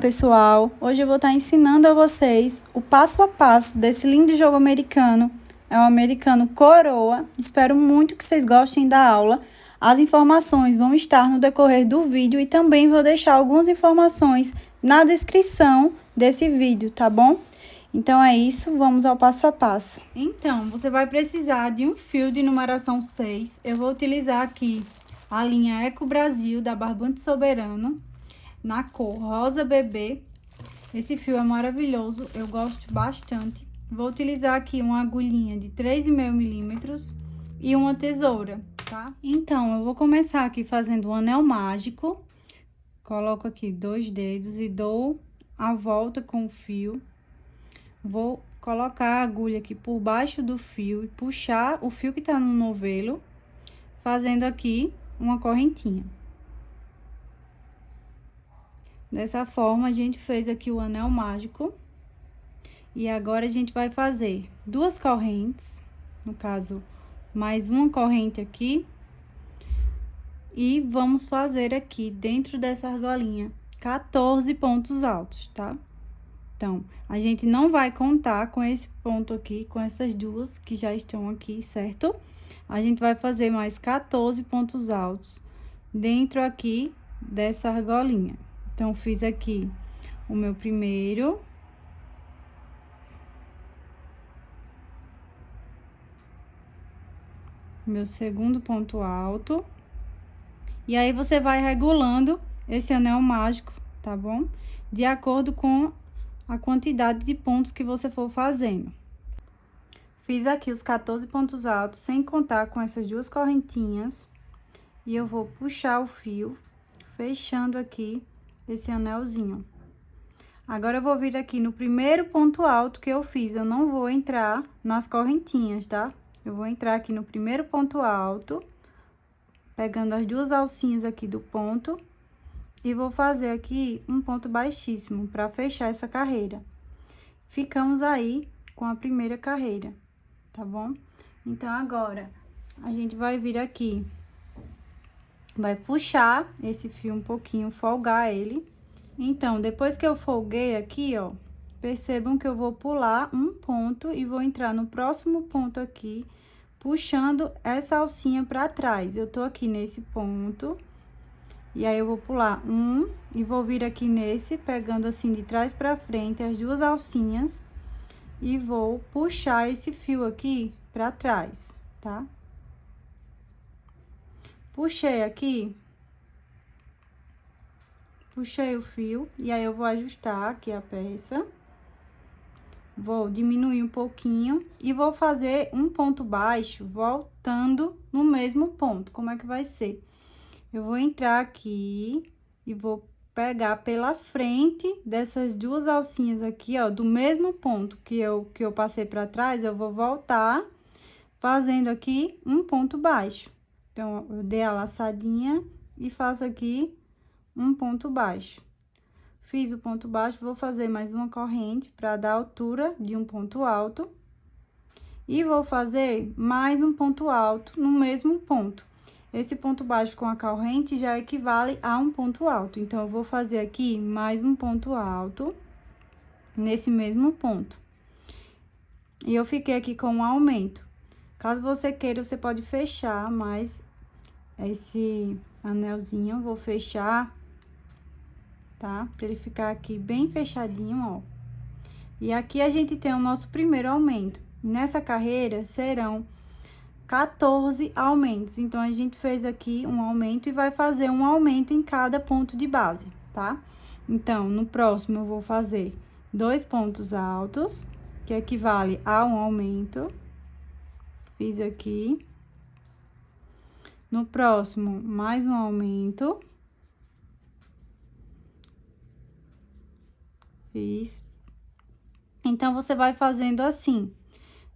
pessoal! Hoje eu vou estar ensinando a vocês o passo a passo desse lindo jogo americano. É um americano coroa. Espero muito que vocês gostem da aula. As informações vão estar no decorrer do vídeo e também vou deixar algumas informações na descrição desse vídeo, tá bom? Então é isso, vamos ao passo a passo. Então, você vai precisar de um fio de numeração 6. Eu vou utilizar aqui a linha Eco Brasil da Barbante Soberano, na cor rosa bebê. Esse fio é maravilhoso, eu gosto bastante. Vou utilizar aqui uma agulhinha de 3,5 milímetros e uma tesoura, tá? Então, eu vou começar aqui fazendo um anel mágico. Coloco aqui 2 dedos e dou a volta com o fio. Vou colocar a agulha aqui por baixo do fio e puxar o fio que tá no novelo, fazendo aqui uma correntinha. Dessa forma, a gente fez aqui o anel mágico. E agora, a gente vai fazer 2 correntes, no caso, mais uma corrente aqui. E vamos fazer aqui, dentro dessa argolinha, 14 pontos altos, tá? Então, a gente não vai contar com esse ponto aqui, com essas duas que já estão aqui, certo? A gente vai fazer mais 14 pontos altos dentro aqui dessa argolinha. Então, fiz aqui o meu primeiro. Meu segundo ponto alto. E aí, você vai regulando esse anel mágico, tá bom? De acordo com a quantidade de pontos que você for fazendo. Fiz aqui os 14 pontos altos, sem contar com essas duas correntinhas. E eu vou puxar o fio, fechando aqui esse anelzinho. Agora, eu vou vir aqui no primeiro ponto alto que eu fiz. Eu não vou entrar nas correntinhas, tá? Eu vou entrar aqui no primeiro ponto alto, pegando as duas alcinhas aqui do ponto, e vou fazer aqui um ponto baixíssimo para fechar essa carreira. Ficamos aí com a primeira carreira, tá bom? Então, agora, a gente vai vir aqui, vai puxar esse fio um pouquinho, folgar ele. Então, depois que eu folguei aqui, ó, percebam que eu vou pular um ponto e vou entrar no próximo ponto aqui, puxando essa alcinha pra trás. Eu tô aqui nesse ponto, e aí eu vou pular um e vou vir aqui nesse, pegando assim de trás pra frente as duas alcinhas, e vou puxar esse fio aqui pra trás, tá? Puxei aqui. Puxei o fio, e aí eu vou ajustar aqui a peça. Vou diminuir um pouquinho e vou fazer um ponto baixo, voltando no mesmo ponto. Como é que vai ser? Eu vou entrar aqui e vou pegar pela frente dessas duas alcinhas aqui, ó, do mesmo ponto que eu passei pra trás, eu vou voltar fazendo aqui um ponto baixo. Então, eu dei a laçadinha e faço aqui um ponto baixo. Fiz o ponto baixo, vou fazer mais uma corrente para dar altura de um ponto alto. E vou fazer mais um ponto alto no mesmo ponto. Esse ponto baixo com a corrente já equivale a um ponto alto. Então, eu vou fazer aqui mais um ponto alto nesse mesmo ponto. E eu fiquei aqui com um aumento. Caso você queira, você pode fechar mais esse anelzinho. Eu vou fechar, tá? Pra ele ficar aqui bem fechadinho, ó. E aqui a gente tem o nosso primeiro aumento. E nessa carreira serão 14 aumentos. Então, a gente fez aqui um aumento e vai fazer um aumento em cada ponto de base, tá? Então, no próximo eu vou fazer 2 pontos altos, que equivale a um aumento. Fiz aqui. No próximo, mais um aumento. Fiz. Então, você vai fazendo assim,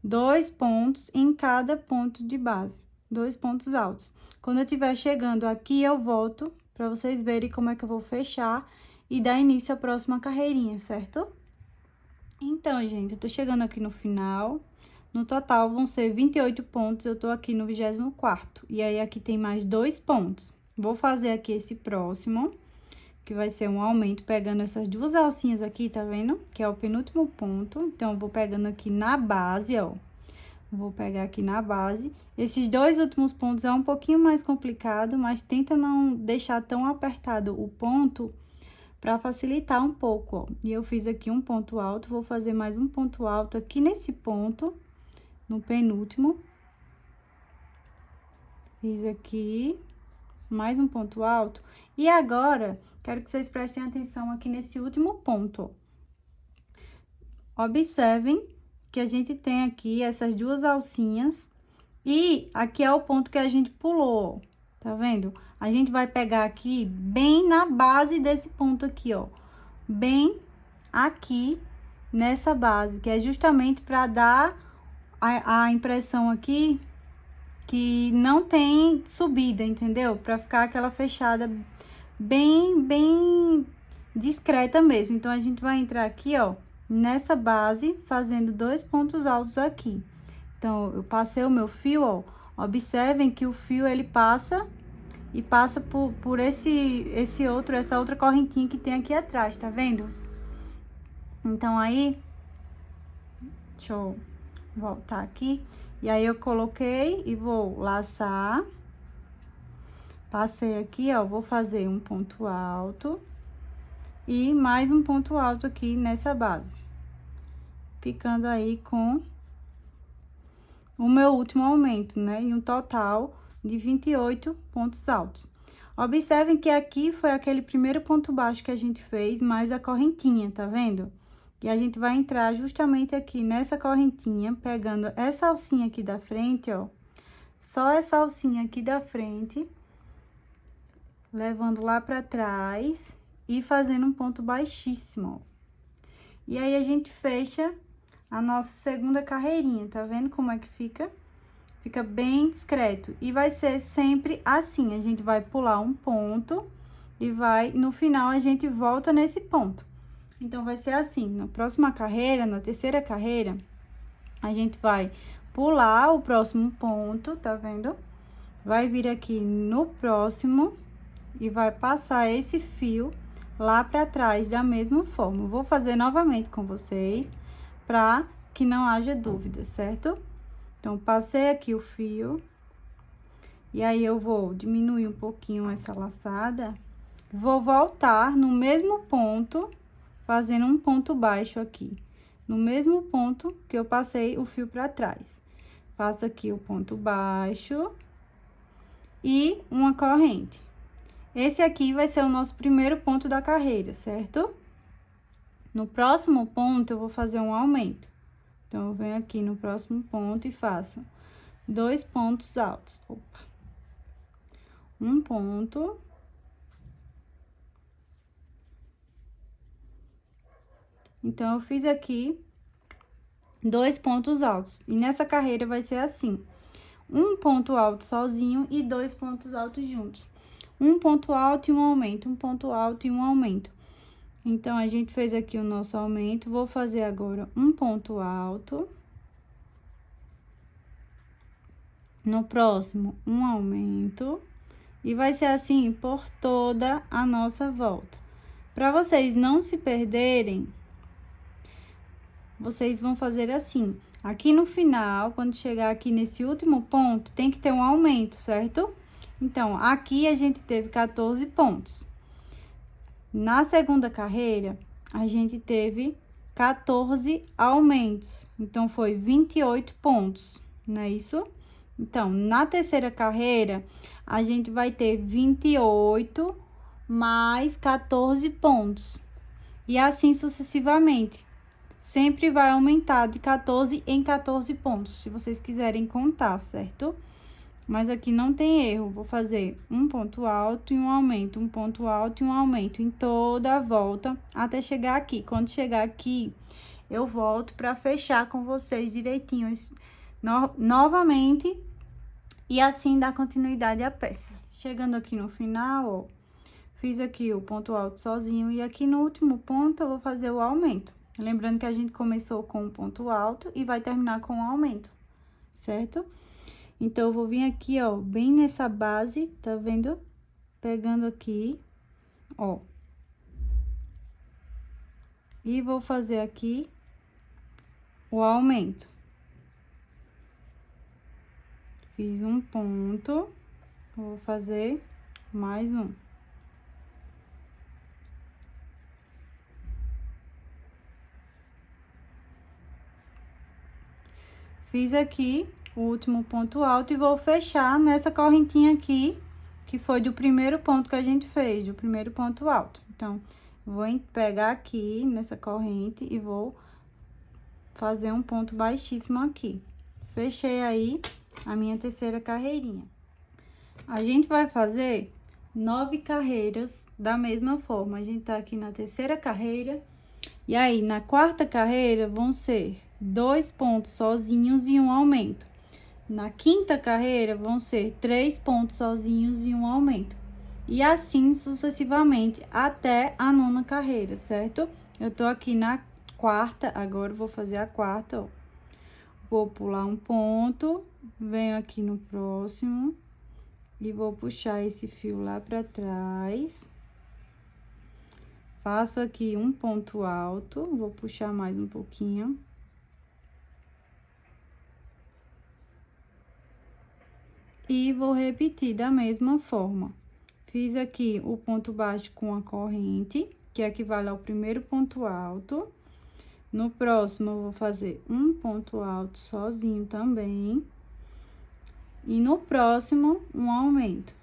2 pontos em cada ponto de base, 2 pontos altos. Quando eu estiver chegando aqui, eu volto para vocês verem como é que eu vou fechar e dar início à próxima carreirinha, certo? Então, gente, eu tô chegando aqui no final. No total, vão ser 28 pontos, eu tô aqui no 24º. E aí, aqui tem mais 2 pontos. Vou fazer aqui esse próximo, que vai ser um aumento pegando essas duas alcinhas aqui, tá vendo? Que é o penúltimo ponto. Então, eu vou pegando aqui na base, ó. Vou pegar aqui na base. Esses dois últimos pontos é um pouquinho mais complicado, mas tenta não deixar tão apertado o ponto para facilitar um pouco, ó. E eu fiz aqui um ponto alto, vou fazer mais um ponto alto aqui nesse ponto, no penúltimo. Fiz aqui mais um ponto alto. E agora, quero que vocês prestem atenção aqui nesse último ponto, ó. Observem que a gente tem aqui essas duas alcinhas e aqui é o ponto que a gente pulou, ó. Tá vendo? A gente vai pegar aqui bem na base desse ponto aqui, ó. Bem aqui nessa base, que é justamente para dar a impressão aqui que não tem subida, entendeu? Para ficar aquela fechada bem discreta mesmo. Então, a gente vai entrar aqui, ó, nessa base, fazendo dois pontos altos aqui. Então, eu passei o meu fio, ó. Observem que o fio, ele passa e passa por essa outra correntinha que tem aqui atrás, tá vendo? Então, aí, deixa eu voltar aqui. E aí, eu coloquei e vou laçar. Passei aqui, ó, vou fazer um ponto alto. E mais um ponto alto aqui nessa base. Ficando aí com o meu último aumento, né? E um total de 28 pontos altos. Observem que aqui foi aquele primeiro ponto baixo que a gente fez, mais a correntinha, tá vendo? E a gente vai entrar justamente aqui nessa correntinha, pegando essa alcinha aqui da frente, ó. Só essa alcinha aqui da frente, levando lá pra trás e fazendo um ponto baixíssimo, ó. E aí, a gente fecha a nossa segunda carreirinha, tá vendo como é que fica? Fica bem discreto. E vai ser sempre assim, a gente vai pular um ponto e no final, a gente volta nesse ponto. Então, vai ser assim, na próxima carreira, na terceira carreira, a gente vai pular o próximo ponto, tá vendo? Vai vir aqui no próximo e vai passar esse fio lá pra trás da mesma forma. Eu vou fazer novamente com vocês, pra que não haja dúvida, certo? Então, passei aqui o fio. E aí, eu vou diminuir um pouquinho essa laçada. Vou voltar no mesmo ponto, fazendo um ponto baixo aqui. No mesmo ponto que eu passei o fio pra trás. Faço aqui o ponto baixo e uma corrente. Esse aqui vai ser o nosso primeiro ponto da carreira, certo? No próximo ponto, eu vou fazer um aumento. Então, eu venho aqui no próximo ponto e faço dois pontos altos. Opa. Um ponto. Então, eu fiz aqui dois pontos altos. E nessa carreira vai ser assim: um ponto alto sozinho e dois pontos altos juntos. Um ponto alto e um aumento, um ponto alto e um aumento. Então, a gente fez aqui o nosso aumento. Vou fazer agora um ponto alto. No próximo, um aumento. E vai ser assim por toda a nossa volta. Para vocês não se perderem, vocês vão fazer assim. Aqui no final, quando chegar aqui nesse último ponto, tem que ter um aumento, certo? Então, aqui a gente teve 14 pontos. Na segunda carreira, a gente teve 14 aumentos. Então, foi 28 pontos, não é isso? Então, na terceira carreira, a gente vai ter 28 mais 14 pontos. E assim sucessivamente. Sempre vai aumentar de 14 em 14 pontos, se vocês quiserem contar, certo? Mas aqui não tem erro, vou fazer um ponto alto e um aumento, um ponto alto e um aumento em toda a volta até chegar aqui. Quando chegar aqui, eu volto para fechar com vocês direitinho novamente e assim dar continuidade à peça. Chegando aqui no final, ó, fiz aqui o ponto alto sozinho e aqui no último ponto eu vou fazer o aumento. Lembrando que a gente começou com um ponto alto e vai terminar com um aumento, certo? Então, eu vou vir aqui, ó, bem nessa base, tá vendo? Pegando aqui, ó. E vou fazer aqui o aumento. Fiz um ponto, vou fazer mais um. Fiz aqui o último ponto alto e vou fechar nessa correntinha aqui, que foi do primeiro ponto que a gente fez, do primeiro ponto alto. Então, vou pegar aqui nessa corrente e vou fazer um ponto baixíssimo aqui. Fechei aí a minha terceira carreirinha. A gente vai fazer 9 carreiras da mesma forma. A gente tá aqui na terceira carreira. E aí, na quarta carreira, vão ser 2 pontos sozinhos e um aumento. Na quinta carreira, vão ser 3 pontos sozinhos e um aumento. E assim sucessivamente até a nona carreira, certo? Eu tô aqui na quarta, agora eu vou fazer a quarta, ó. Vou pular um ponto, venho aqui no próximo e vou puxar esse fio lá pra trás. Faço aqui um ponto alto, vou puxar mais um pouquinho. E vou repetir da mesma forma. Fiz aqui o ponto baixo com a corrente, que equivale ao primeiro ponto alto. No próximo, eu vou fazer um ponto alto sozinho também. E no próximo, um aumento.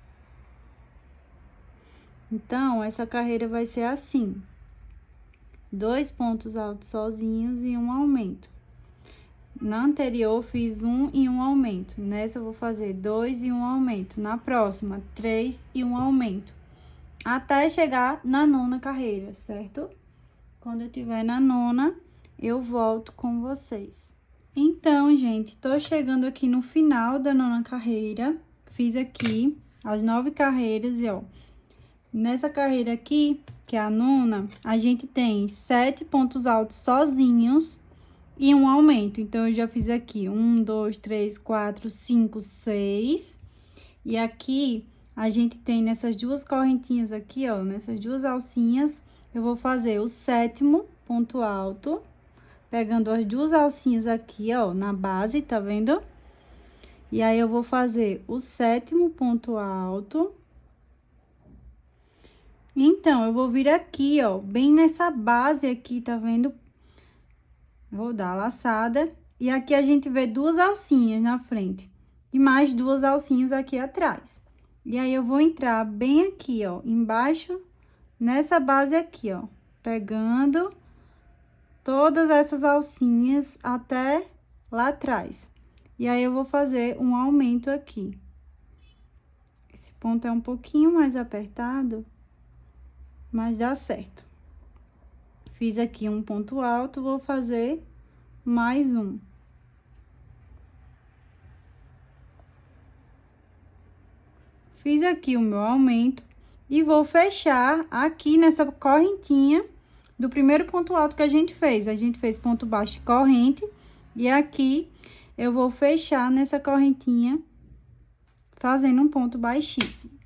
Então, essa carreira vai ser assim: 2 pontos altos sozinhos e um aumento. Na anterior, fiz um e um aumento. Nessa, eu vou fazer 2 e um aumento. Na próxima, 3 e um aumento. Até chegar na nona carreira, certo? Quando eu tiver na nona, eu volto com vocês. Então, gente, tô chegando aqui no final da nona carreira. Fiz aqui as 9 carreiras e, ó, nessa carreira aqui, que é a nona, a gente tem 7 pontos altos sozinhos e um aumento. Então, eu já fiz aqui 1, 2, 3, 4, 5, 6. E aqui, a gente tem nessas duas correntinhas aqui, ó, nessas duas alcinhas, eu vou fazer o 7º ponto alto, pegando as duas alcinhas aqui, ó, na base, tá vendo? E aí, eu vou fazer o 7º ponto alto. Então, eu vou vir aqui, ó, bem nessa base aqui, tá vendo? Vou dar a laçada. E aqui a gente vê duas alcinhas na frente. E mais duas alcinhas aqui atrás. E aí, eu vou entrar bem aqui, ó, embaixo, nessa base aqui, ó. Pegando todas essas alcinhas até lá atrás. E aí, eu vou fazer um aumento aqui. Esse ponto é um pouquinho mais apertado, mas dá certo. Fiz aqui um ponto alto, vou fazer mais um. Fiz aqui o meu aumento e vou fechar aqui nessa correntinha do primeiro ponto alto que a gente fez. A gente fez ponto baixo e corrente, e aqui eu vou fechar nessa correntinha, fazendo um ponto baixíssimo.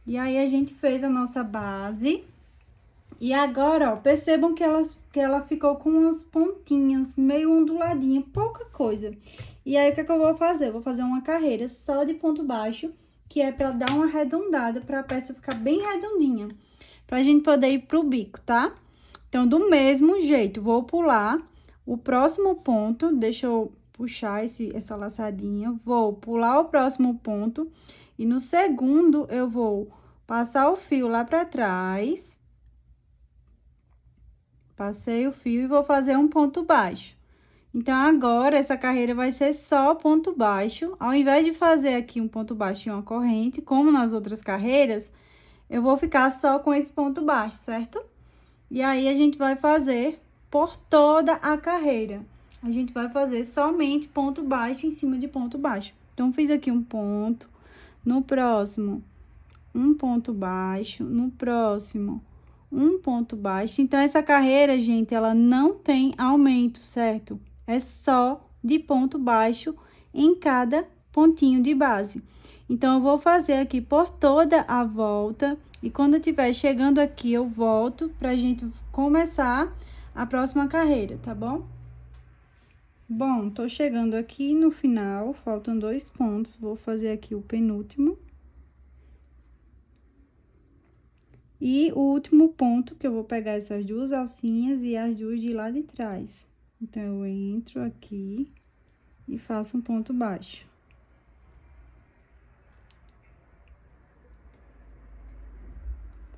E aí, a gente fez a nossa base. E agora, ó, percebam que ela ficou com umas pontinhas meio onduladinha, pouca coisa. E aí, o que é que eu vou fazer? Eu vou fazer uma carreira só de ponto baixo, que é pra dar uma arredondada, pra peça ficar bem redondinha, pra gente poder ir pro bico, tá? Então, do mesmo jeito, vou pular o próximo ponto, deixa eu puxar essa laçadinha, vou pular o próximo ponto, e no segundo, eu vou passar o fio lá pra trás. Passei o fio e vou fazer um ponto baixo. Então, agora, essa carreira vai ser só ponto baixo. Ao invés de fazer aqui um ponto baixo e uma corrente, como nas outras carreiras, eu vou ficar só com esse ponto baixo, certo? E aí, a gente vai fazer por toda a carreira. A gente vai fazer somente ponto baixo em cima de ponto baixo. Então, fiz aqui um ponto. No próximo, um ponto baixo. No próximo, um ponto baixo. Então, essa carreira, gente, ela não tem aumento, certo? É só de ponto baixo em cada pontinho de base. Então, eu vou fazer aqui por toda a volta, e quando eu estiver chegando aqui, eu volto pra gente começar a próxima carreira, tá bom? Bom, tô chegando aqui no final, faltam 2 pontos, vou fazer aqui o penúltimo. E o último ponto, que eu vou pegar essas 2 alcinhas e as 2 de lá de trás. Então, eu entro aqui e faço um ponto baixo.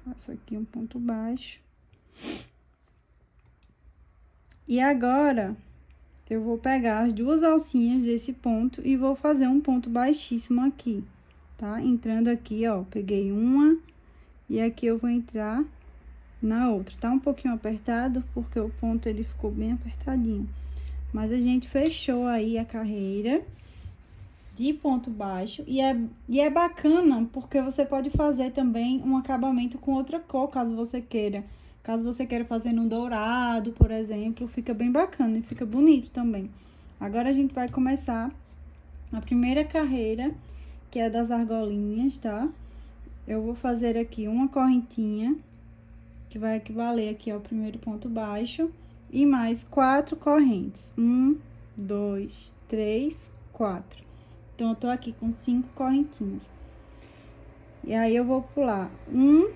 Faço aqui um ponto baixo. E agora, eu vou pegar as 2 alcinhas desse ponto e vou fazer um ponto baixíssimo aqui, tá? Entrando aqui, ó, peguei uma e aqui eu vou entrar na outra. Tá um pouquinho apertado, porque o ponto ele ficou bem apertadinho. Mas a gente fechou aí a carreira de ponto baixo. E é bacana, porque você pode fazer também um acabamento com outra cor, caso você queira. Caso você queira fazer no dourado, por exemplo, fica bem bacana e fica bonito também. Agora, a gente vai começar a primeira carreira, que é das argolinhas, tá? Eu vou fazer aqui uma correntinha, que vai equivaler aqui ao primeiro ponto baixo, e mais 4 correntes. 1, 2, 3, 4. Então, eu tô aqui com 5 correntinhas. E aí, eu vou pular 1,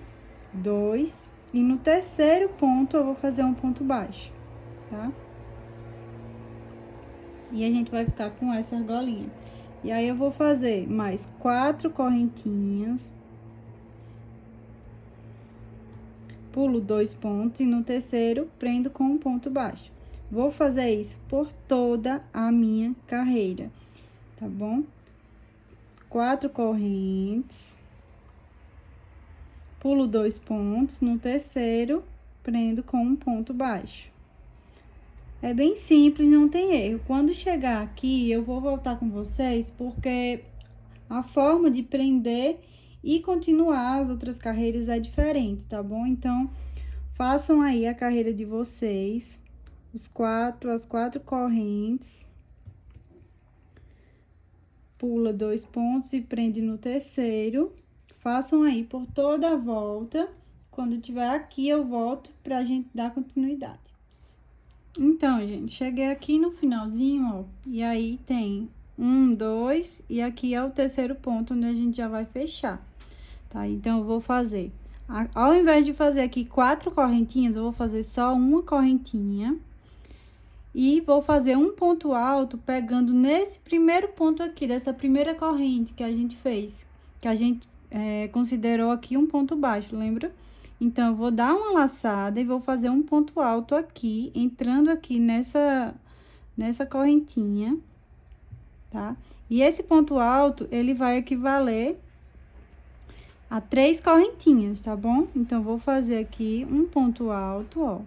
2, e no terceiro ponto, eu vou fazer um ponto baixo, tá? E a gente vai ficar com essa argolinha. E aí, eu vou fazer mais 4 correntinhas. Pulo 2 pontos e no terceiro, prendo com um ponto baixo. Vou fazer isso por toda a minha carreira, tá bom? 4 correntes. Pulo 2 pontos, no terceiro, prendo com um ponto baixo. É bem simples, não tem erro. Quando chegar aqui, eu vou voltar com vocês, porque a forma de prender e continuar as outras carreiras é diferente, tá bom? Então, façam aí a carreira de vocês, as 4 correntes. Pula 2 pontos e prende no terceiro. Façam aí por toda a volta. Quando tiver aqui, eu volto pra gente dar continuidade. Então, gente, cheguei aqui no finalzinho, ó, e aí tem 1, 2, e aqui é o terceiro ponto onde a gente já vai fechar, tá? Então, eu vou fazer, ao invés de fazer aqui 4 correntinhas, eu vou fazer só uma correntinha. E vou fazer um ponto alto pegando nesse primeiro ponto aqui, dessa primeira corrente que a gente fez, que a gente considerou aqui um ponto baixo, lembra? Então, eu vou dar uma laçada e vou fazer um ponto alto aqui, entrando aqui nessa correntinha, tá? E esse ponto alto, ele vai equivaler a 3 correntinhas, tá bom? Então, eu vou fazer aqui um ponto alto, ó,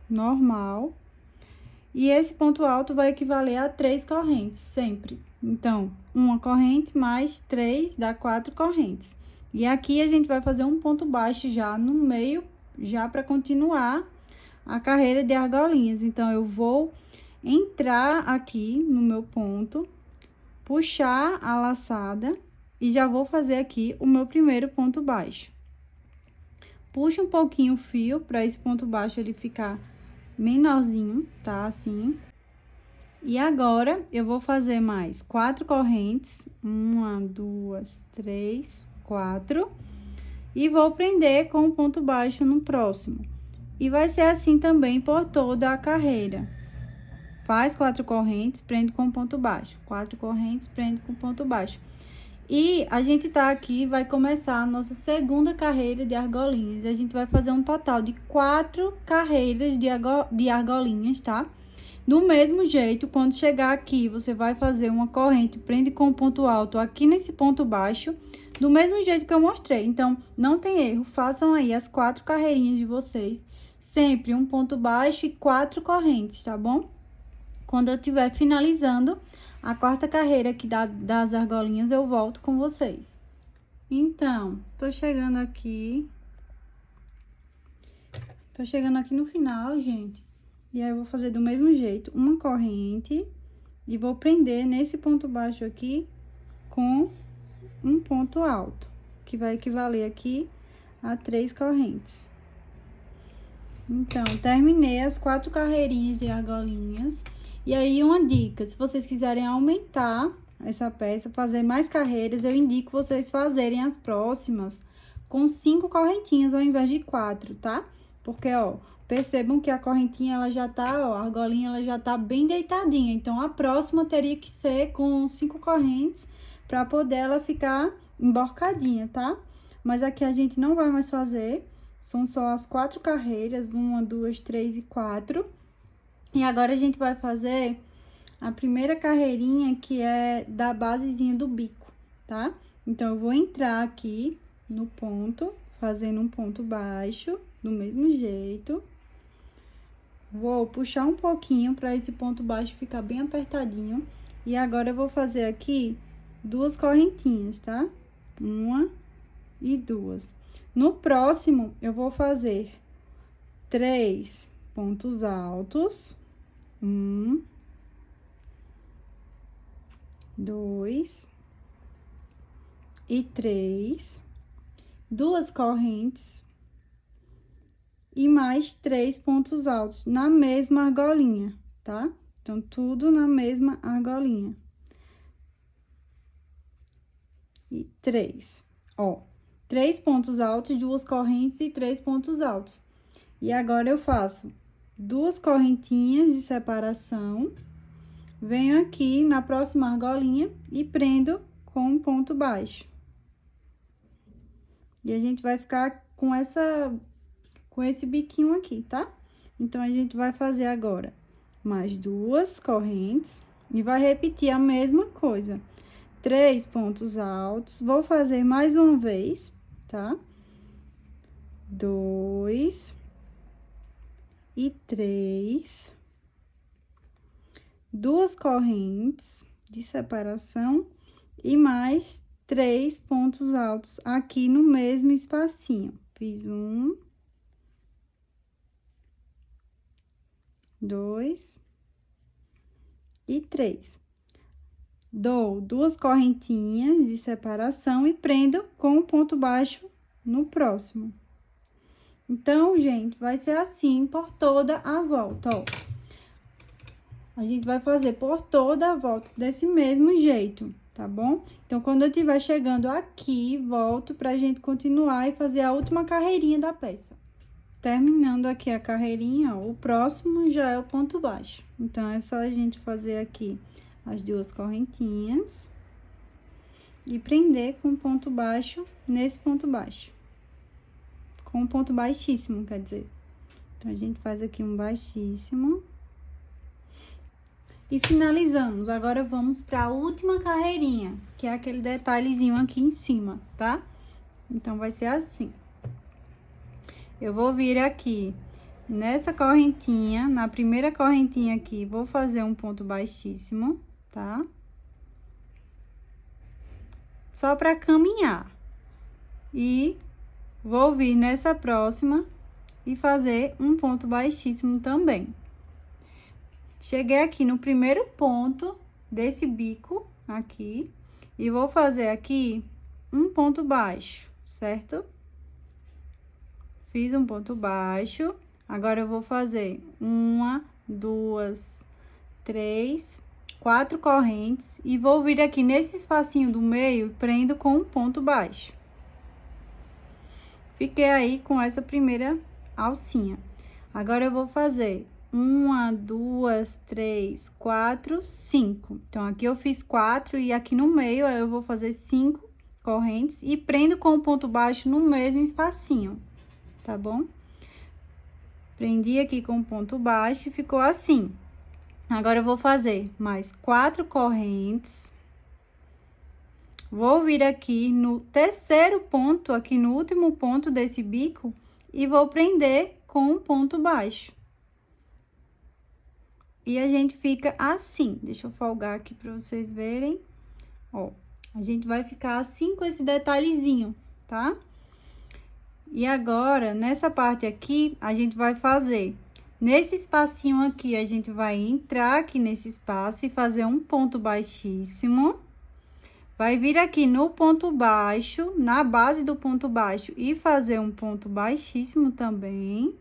normal. E esse ponto alto vai equivaler a 3 correntes, sempre. Então, uma corrente mais 3 dá 4 correntes. E aqui a gente vai fazer um ponto baixo já no meio, já para continuar a carreira de argolinhas. Então, eu vou entrar aqui no meu ponto, puxar a laçada e já vou fazer aqui o meu primeiro ponto baixo. Puxa um pouquinho o fio para esse ponto baixo ele ficar menorzinho, tá? Assim. E agora, eu vou fazer mais 4 correntes. 1, 2, 3, 4. E vou prender com o ponto baixo no próximo. E vai ser assim também por toda a carreira. Faz 4 correntes, prende com ponto baixo. 4 correntes, prende com ponto baixo. E a gente tá aqui, vai começar a nossa segunda carreira de argolinhas. A gente vai fazer um total de 4 carreiras de argolinhas, tá? Do mesmo jeito, quando chegar aqui, você vai fazer uma corrente, prende com ponto alto aqui nesse ponto baixo, do mesmo jeito que eu mostrei. Então, não tem erro, façam aí as 4 carreirinhas de vocês, sempre um ponto baixo e 4 correntes, tá bom? Quando eu estiver finalizando a quarta carreira aqui das argolinhas, eu volto com vocês. Então, tô chegando aqui no final, gente. E aí, eu vou fazer do mesmo jeito, uma corrente. E vou prender nesse ponto baixo aqui, com um ponto alto, que vai equivaler aqui a 3 correntes. Então, terminei as 4 carreirinhas de argolinhas. E aí, uma dica, se vocês quiserem aumentar essa peça, fazer mais carreiras, eu indico vocês fazerem as próximas com 5 correntinhas ao invés de 4, tá? Porque, ó, percebam que a correntinha, ela já tá, ó, a argolinha, ela já tá bem deitadinha. Então, a próxima teria que ser com 5 correntes pra poder ela ficar emborcadinha, tá? Mas aqui a gente não vai mais fazer, são só as 4 carreiras, 1, 2, 3 e 4. E agora a gente vai fazer a primeira carreirinha, que é da basezinha do bico, tá? Então, eu vou entrar aqui no ponto, fazendo um ponto baixo, do mesmo jeito. Vou puxar um pouquinho para esse ponto baixo ficar bem apertadinho. E agora, eu vou fazer aqui 2 correntinhas, tá? 1 e 2. No próximo, eu vou fazer 3 pontos altos. 1, 2 e 3, 2 correntes e mais 3 pontos altos na mesma argolinha, tá? Então, tudo na mesma argolinha. E 3, ó, 3 pontos altos, 2 correntes e 3 pontos altos. E agora, eu faço 2 correntinhas de separação, venho aqui na próxima argolinha e prendo com um ponto baixo. E a gente vai ficar com esse biquinho aqui, tá? Então, a gente vai fazer agora mais 2 correntes e vai repetir a mesma coisa. 3 pontos altos, vou fazer mais uma vez, tá? 2 e 3, 2 correntes de separação e mais 3 pontos altos aqui no mesmo espacinho. Fiz 1, 2 e 3. Dou 2 correntinhas de separação e prendo com um ponto baixo no próximo. Então, gente, vai ser assim por toda a volta, ó. A gente vai fazer por toda a volta desse mesmo jeito, tá bom? Então, quando eu estiver chegando aqui, volto pra gente continuar e fazer a última carreirinha da peça. Terminando aqui a carreirinha, ó, o próximo já é o ponto baixo. Então, é só a gente fazer aqui as 2 correntinhas e prender com ponto baixo nesse ponto baixo. Com um ponto baixíssimo, quer dizer. Então, a gente faz aqui um baixíssimo. E finalizamos. Agora, vamos para a última carreirinha, que é aquele detalhezinho aqui em cima, tá? Então, vai ser assim. Eu vou vir aqui nessa correntinha, na primeira correntinha aqui, vou fazer um ponto baixíssimo, tá? Só para caminhar. E vou vir nessa próxima e fazer um ponto baixíssimo também. Cheguei aqui no primeiro ponto desse bico aqui e vou fazer aqui um ponto baixo, certo? Fiz um ponto baixo. Agora, eu vou fazer 1, 2, 3, 4 correntes e vou vir aqui nesse espacinho do meio e prendo com um ponto baixo. Fiquei aí com essa primeira alcinha. Agora, eu vou fazer 1, 2, 3, 4, 5. Então, aqui eu fiz 4 e aqui no meio eu vou fazer 5 correntes e prendo com o ponto baixo no mesmo espacinho, tá bom? Prendi aqui com ponto baixo e ficou assim. Agora, eu vou fazer mais 4 correntes. Vou vir aqui no terceiro ponto, aqui no último ponto desse bico, e vou prender com um ponto baixo. E a gente fica assim. Deixa eu folgar aqui pra vocês verem. Ó, a gente vai ficar assim com esse detalhezinho, tá? E agora, nessa parte aqui, a gente vai fazer... Nesse espacinho aqui, a gente vai entrar aqui nesse espaço e fazer um ponto baixíssimo. vai vir aqui no ponto baixo, na base do ponto baixo e fazer um ponto baixíssimo também.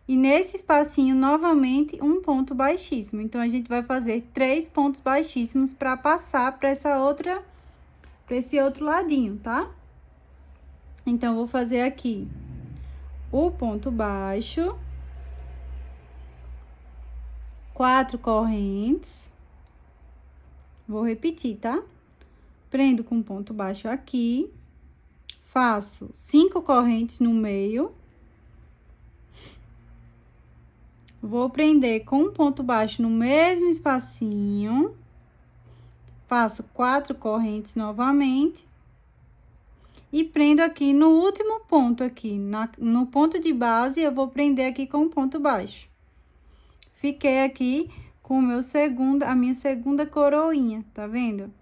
E nesse espacinho, novamente, um ponto baixíssimo. Então, a gente vai fazer 3 pontos baixíssimos para passar para esse outro ladinho, tá? Então, vou fazer aqui o ponto baixo, 4 correntes. Vou repetir, tá? Prendo com ponto baixo aqui, faço 5 correntes no meio. Vou prender com um ponto baixo no mesmo espacinho, faço 4 correntes novamente e prendo aqui no último ponto aqui, no ponto de base, eu vou prender aqui com um ponto baixo. Fiquei aqui com a minha segunda coroinha, tá vendo?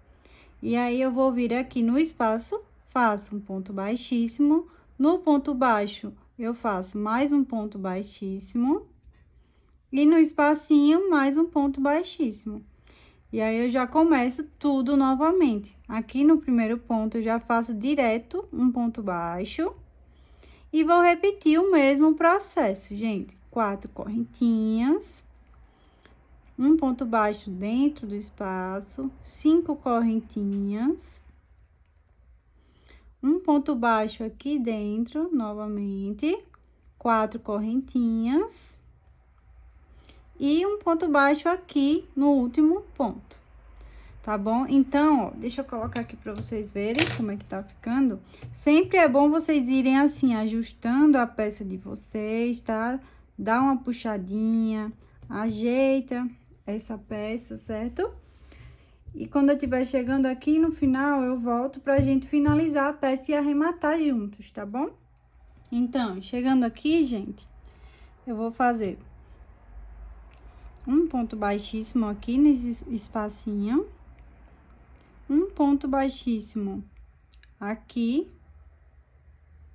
E aí, eu vou vir aqui no espaço, faço um ponto baixíssimo, no ponto baixo, eu faço mais um ponto baixíssimo. E no espacinho, mais um ponto baixíssimo. E aí, eu já começo tudo novamente. Aqui no primeiro ponto, eu já faço direto um ponto baixo. E vou repetir o mesmo processo, gente. 4 correntinhas. Um ponto baixo dentro do espaço. 5 correntinhas. Um ponto baixo aqui dentro, novamente. 4 correntinhas. E um ponto baixo aqui no último ponto, tá bom? Então, ó, deixa eu colocar aqui pra vocês verem como é que tá ficando. Sempre é bom vocês irem assim, ajustando a peça de vocês, tá? Dá uma puxadinha, ajeita essa peça, certo? E quando eu estiver chegando aqui no final, eu volto pra gente finalizar a peça e arrematar juntos, tá bom? Então, chegando aqui, gente, eu vou fazer um ponto baixíssimo aqui nesse espacinho, um ponto baixíssimo aqui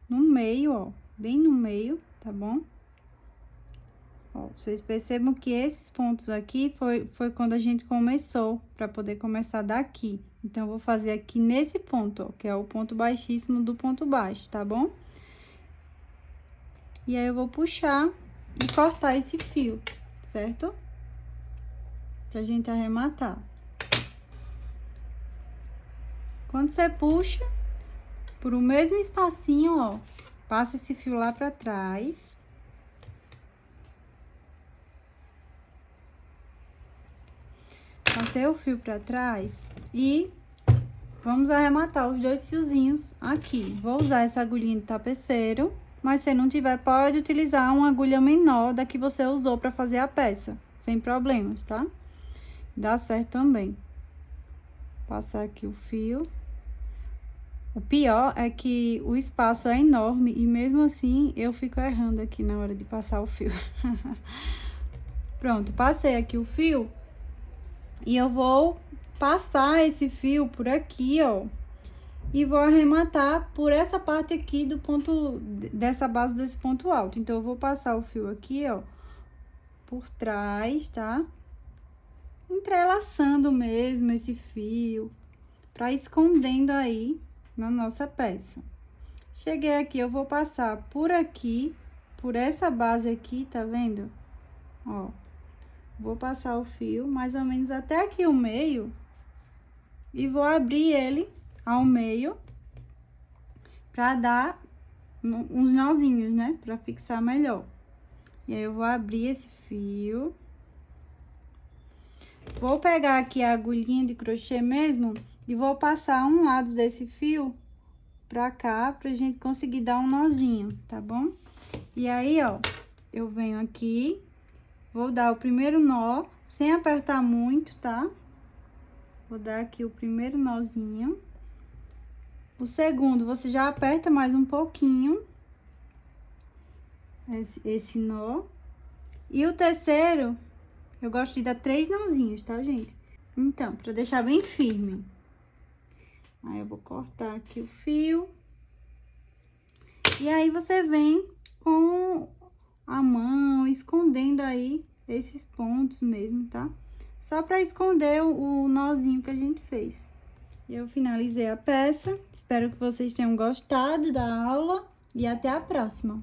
no meio, ó, bem no meio, tá bom? Ó, vocês percebam que esses pontos aqui foi quando a gente começou, para poder começar daqui. Então, eu vou fazer aqui nesse ponto, ó, que é o ponto baixíssimo do ponto baixo, tá bom? E aí, eu vou puxar e cortar esse fio, certo? Pra gente arrematar. Quando você puxa, por o mesmo espacinho, ó, passa esse fio lá pra trás. Passei o fio pra trás e vamos arrematar os 2 fiozinhos aqui. Vou usar essa agulhinha de tapeceiro, mas se não tiver, pode utilizar uma agulha menor da que você usou pra fazer a peça, sem problemas, tá? Dá certo também. Passar aqui o fio. O pior é que o espaço é enorme e mesmo assim eu fico errando aqui na hora de passar o fio. Pronto, passei aqui o fio e eu vou passar esse fio por aqui, ó. E vou arrematar por essa parte aqui do ponto, dessa base desse ponto alto. Então, eu vou passar o fio aqui, ó, por trás, tá? Entrelaçando mesmo esse fio, pra escondendo aí na nossa peça. Cheguei aqui, eu vou passar por aqui, por essa base aqui, tá vendo? Ó, vou passar o fio mais ou menos até aqui o meio e vou abrir ele ao meio pra dar uns nozinhos, né? Pra fixar melhor. E aí, eu vou abrir esse fio. Vou pegar aqui a agulhinha de crochê mesmo e vou passar um lado desse fio pra cá, pra gente conseguir dar um nozinho, tá bom? E aí, ó, eu venho aqui, vou dar o primeiro nó, sem apertar muito, tá? Vou dar aqui o primeiro nozinho. O segundo, você já aperta mais um pouquinho. Esse nó. E o terceiro, eu gosto de dar 3 nozinhos, tá, gente? Então, pra deixar bem firme. Aí, eu vou cortar aqui o fio. E aí, você vem com a mão, escondendo aí esses pontos mesmo, tá? Só pra esconder o nozinho que a gente fez. Eu finalizei a peça. Espero que vocês tenham gostado da aula e até a próxima.